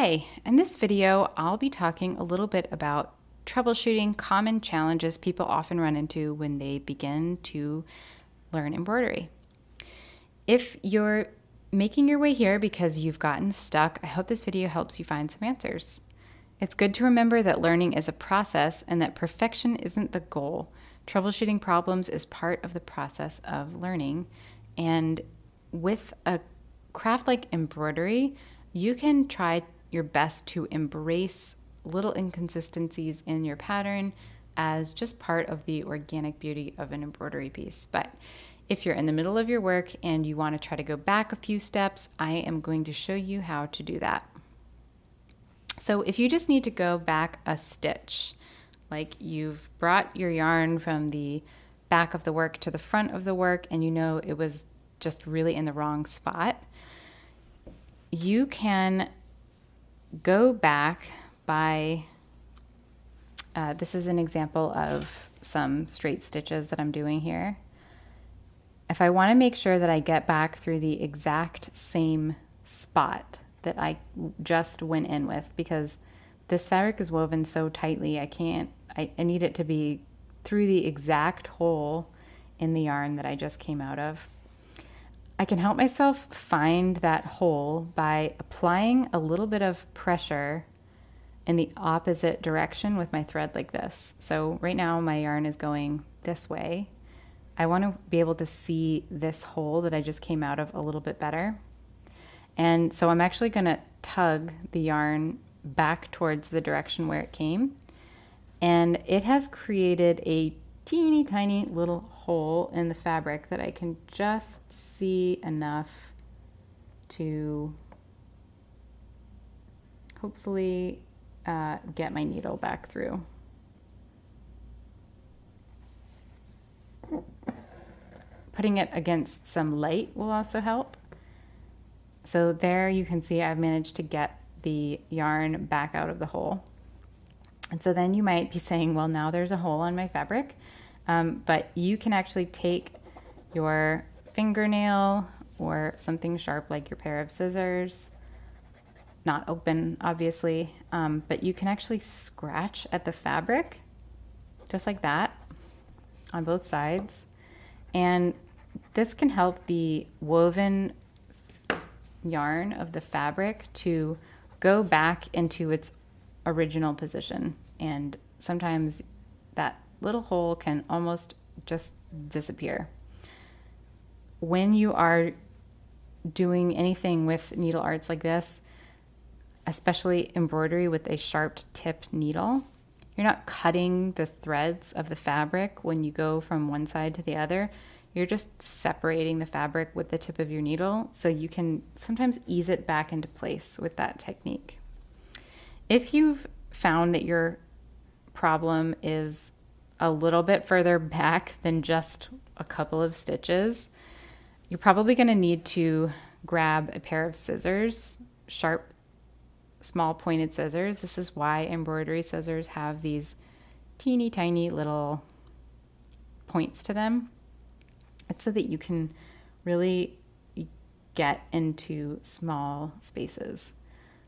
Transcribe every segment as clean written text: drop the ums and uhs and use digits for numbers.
Hi, in this video, I'll be talking a little bit about troubleshooting common challenges people often run into when they begin to learn embroidery. If you're making your way here because you've gotten stuck, I hope this video helps you find some answers. It's good to remember that learning is a process and that perfection isn't the goal. Troubleshooting problems is part of the process of learning. And with a craft like embroidery, you can try your best to embrace little inconsistencies in your pattern as just part of the organic beauty of an embroidery piece. But if you're in the middle of your work and you want to try to go back a few steps, I am going to show you how to do that. So if you just need to go back a stitch, like you've brought your yarn from the back of the work to the front of the work and you know it was just really in the wrong spot, you can go back by, this is an example of some straight stitches that I'm doing here. If I want to make sure that I get back through the exact same spot that I just went in with, because this fabric is woven so tightly, I need it to be through the exact hole in the yarn that I just came out of. I can help myself find that hole by applying a little bit of pressure in the opposite direction with my thread like this. So right now my yarn is going this way. I want to be able to see this hole that I just came out of a little bit better. And so I'm actually going to tug the yarn back towards the direction where it came. And it has created a teeny tiny little hole in the fabric that I can just see enough to hopefully get my needle back through. Putting it against some light will also help. So there you can see I've managed to get the yarn back out of the hole. And so then you might be saying, well, now there's a hole on my fabric. But you can actually take your fingernail or something sharp like your pair of scissors, not open obviously, but you can actually scratch at the fabric just like that on both sides. And this can help the woven yarn of the fabric to go back into its original position. And sometimes that little hole can almost just disappear. When you are doing anything with needle arts like this, especially embroidery with a sharp tipped needle, you're not cutting the threads of the fabric when you go from one side to the other. You're just separating the fabric with the tip of your needle, so you can sometimes ease it back into place with that technique. If you've found that your problem is a little bit further back than just a couple of stitches, you're probably going to need to grab a pair of scissors, sharp, small pointed scissors. This is why embroidery scissors have these teeny tiny little points to them. It's so that you can really get into small spaces.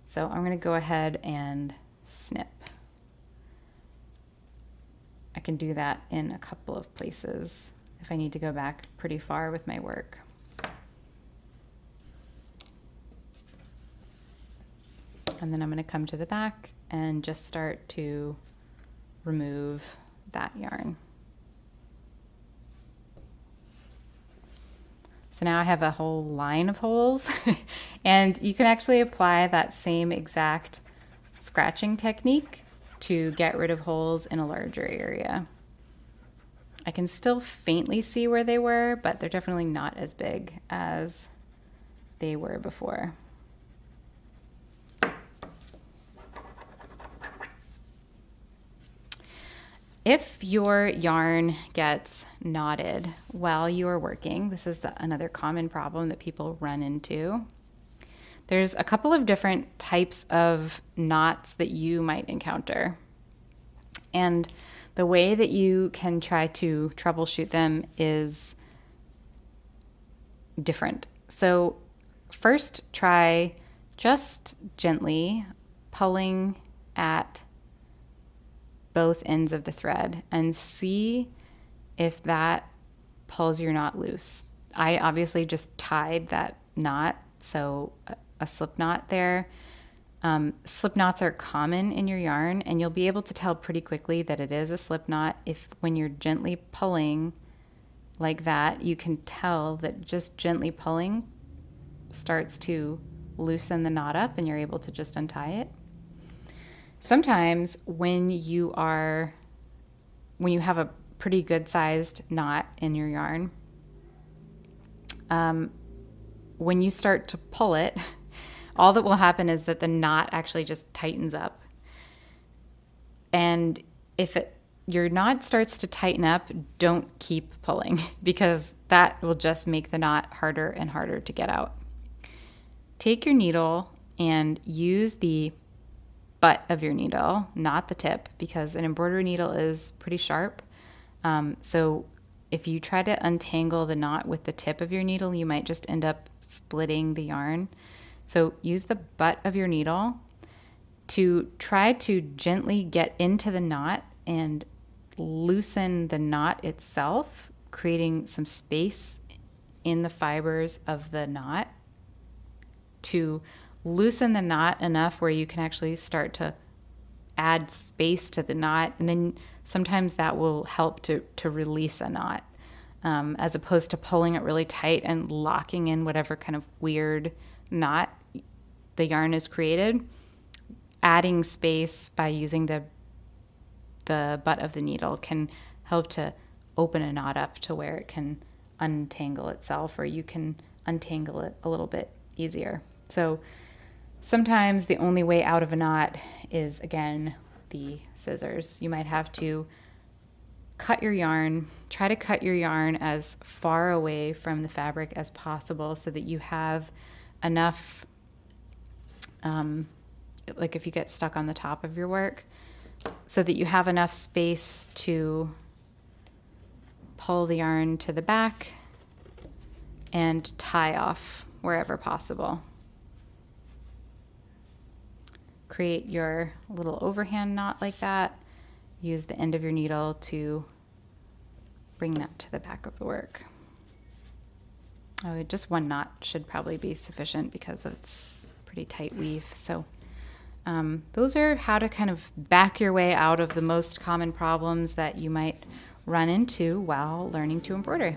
So I'm going to go ahead and snip. I can do that in a couple of places if I need to go back pretty far with my work. And then I'm going to come to the back and just start to remove that yarn. So now I have a whole line of holes and you can actually apply that same exact scratching technique to get rid of holes in a larger area. I can still faintly see where they were, but they're definitely not as big as they were before. If your yarn gets knotted while you are working, this is another common problem that people run into. There's a couple of different types of knots that you might encounter. And the way that you can try to troubleshoot them is different. So first try just gently pulling at both ends of the thread and see if that pulls your knot loose. I obviously just tied that knot, so a slip knot there. Slip knots are common in your yarn, and you'll be able to tell pretty quickly that it is a slip knot if when you're gently pulling like that, you can tell that just gently pulling starts to loosen the knot up and you're able to just untie it. Sometimes when you have a pretty good sized knot in your yarn, when you start to pull it, all that will happen is that the knot actually just tightens up. And if your knot starts to tighten up, don't keep pulling because that will just make the knot harder and harder to get out. Take your needle and use the butt of your needle, not the tip, because an embroidery needle is pretty sharp. So if you try to untangle the knot with the tip of your needle, you might just end up splitting the yarn. So use the butt of your needle to try to gently get into the knot and loosen the knot itself, creating some space in the fibers of the knot to loosen the knot enough where you can actually start to add space to the knot. And then sometimes that will help to release a knot, as opposed to pulling it really tight and locking in whatever kind of weird knot the yarn is created. Adding space by using the butt of the needle can help to open a knot up to where it can untangle itself, or you can untangle it a little bit easier. So sometimes the only way out of a knot is, again, the scissors. You might have to cut your yarn, try to cut your yarn as far away from the fabric as possible so that you have enough, like if you get stuck on the top of your work, so that you have enough space to pull the yarn to the back and tie off wherever possible. Create your little overhand knot like that. Use the end of your needle to bring that to the back of the work. Oh, just one knot should probably be sufficient because it's pretty tight weave. So those are how to kind of back your way out of the most common problems that you might run into while learning to embroider.